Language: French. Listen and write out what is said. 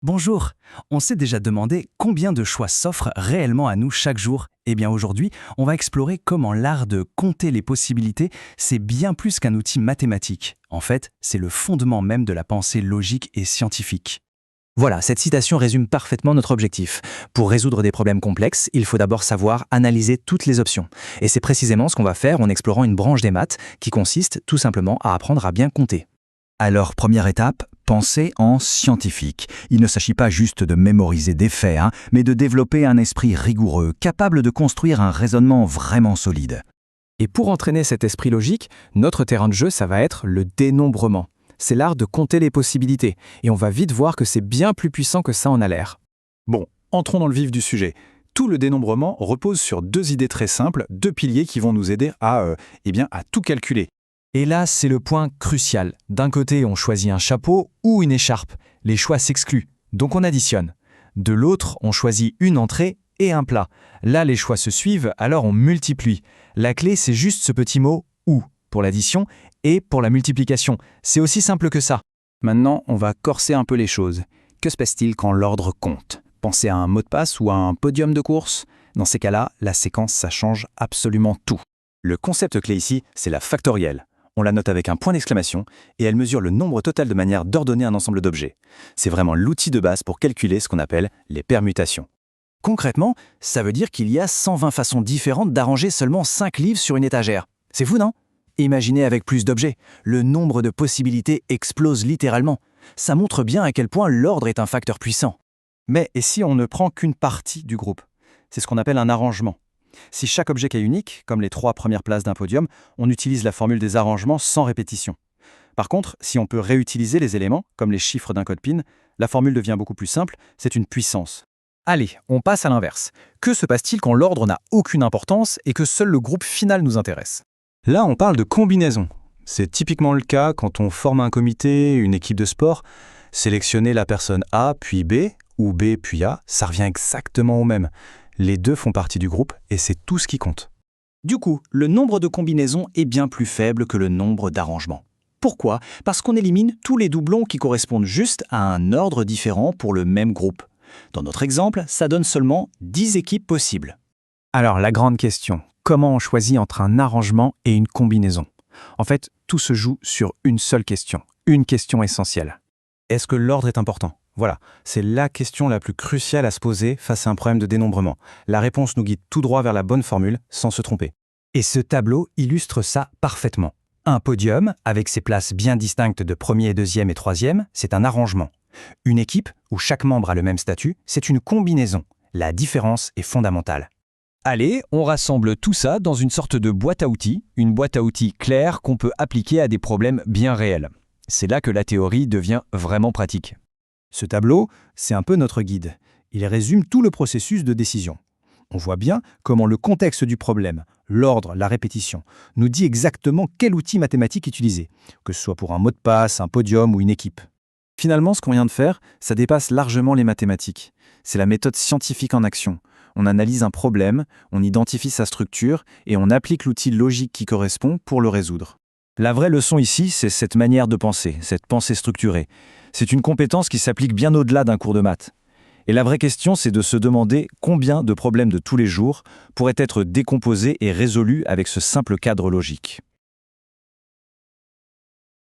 Bonjour, on s'est déjà demandé combien de choix s'offrent réellement à nous chaque jour. Eh bien aujourd'hui, on va explorer comment l'art de compter les possibilités, c'est bien plus qu'un outil mathématique. En fait, c'est le fondement même de la pensée logique et scientifique. Voilà, cette citation résume parfaitement notre objectif. Pour résoudre des problèmes complexes, il faut d'abord savoir analyser toutes les options. Et c'est précisément ce qu'on va faire en explorant une branche des maths qui consiste tout simplement à apprendre à bien compter. Alors, première étape, penser en scientifique. Il ne s'agit pas juste de mémoriser des faits, mais de développer un esprit rigoureux, capable de construire un raisonnement vraiment solide. Et pour entraîner cet esprit logique, notre terrain de jeu, ça va être le dénombrement. C'est l'art de compter les possibilités, et on va vite voir que c'est bien plus puissant que ça en a l'air. Bon, entrons dans le vif du sujet. Tout le dénombrement repose sur deux idées très simples, deux piliers qui vont nous aider à tout calculer. Et là, c'est le point crucial. D'un côté, on choisit un chapeau ou une écharpe. Les choix s'excluent, donc on additionne. De l'autre, on choisit une entrée et un plat. Là, les choix se suivent, alors on multiplie. La clé, c'est juste ce petit mot « ou » pour l'addition et pour la multiplication. C'est aussi simple que ça. Maintenant, on va corser un peu les choses. Que se passe-t-il quand l'ordre compte? Pensez à un mot de passe ou à un podium de course? Dans ces cas-là, la séquence, ça change absolument tout. Le concept clé ici, c'est la factorielle. On la note avec un point d'exclamation et elle mesure le nombre total de manière d'ordonner un ensemble d'objets. C'est vraiment l'outil de base pour calculer ce qu'on appelle les permutations. Concrètement, ça veut dire qu'il y a 120 façons différentes d'arranger seulement 5 livres sur une étagère. C'est fou, non? Imaginez avec plus d'objets, le nombre de possibilités explose littéralement. Ça montre bien à quel point l'ordre est un facteur puissant. Mais et si on ne prend qu'une partie du groupe? C'est ce qu'on appelle un arrangement. Si chaque objet est unique, comme les 3 premières places d'un podium, on utilise la formule des arrangements sans répétition. Par contre, si on peut réutiliser les éléments, comme les chiffres d'un code PIN, la formule devient beaucoup plus simple, c'est une puissance. Allez, on passe à l'inverse. Que se passe-t-il quand l'ordre n'a aucune importance et que seul le groupe final nous intéresse? Là, on parle de combinaison. C'est typiquement le cas quand on forme un comité, une équipe de sport. Sélectionner la personne A puis B, ou B puis A, ça revient exactement au même. Les deux font partie du groupe et c'est tout ce qui compte. Du coup, le nombre de combinaisons est bien plus faible que le nombre d'arrangements. Pourquoi? Parce qu'on élimine tous les doublons qui correspondent juste à un ordre différent pour le même groupe. Dans notre exemple, ça donne seulement 10 équipes possibles. Alors, la grande question, comment on choisit entre un arrangement et une combinaison? En fait, tout se joue sur une seule question, une question essentielle. Est-ce que l'ordre est important? Voilà, c'est la question la plus cruciale à se poser face à un problème de dénombrement. La réponse nous guide tout droit vers la bonne formule, sans se tromper. Et ce tableau illustre ça parfaitement. Un podium, avec ses places bien distinctes de premier, deuxième et troisième, c'est un arrangement. Une équipe, où chaque membre a le même statut, c'est une combinaison. La différence est fondamentale. Allez, on rassemble tout ça dans une sorte de boîte à outils, une boîte à outils claire qu'on peut appliquer à des problèmes bien réels. C'est là que la théorie devient vraiment pratique. Ce tableau, c'est un peu notre guide. Il résume tout le processus de décision. On voit bien comment le contexte du problème, l'ordre, la répétition, nous dit exactement quel outil mathématique utiliser, que ce soit pour un mot de passe, un podium ou une équipe. Finalement, ce qu'on vient de faire, ça dépasse largement les mathématiques. C'est la méthode scientifique en action. On analyse un problème, on identifie sa structure et on applique l'outil logique qui correspond pour le résoudre. La vraie leçon ici, c'est cette manière de penser, cette pensée structurée. C'est une compétence qui s'applique bien au-delà d'un cours de maths. Et la vraie question, c'est de se demander combien de problèmes de tous les jours pourraient être décomposés et résolus avec ce simple cadre logique.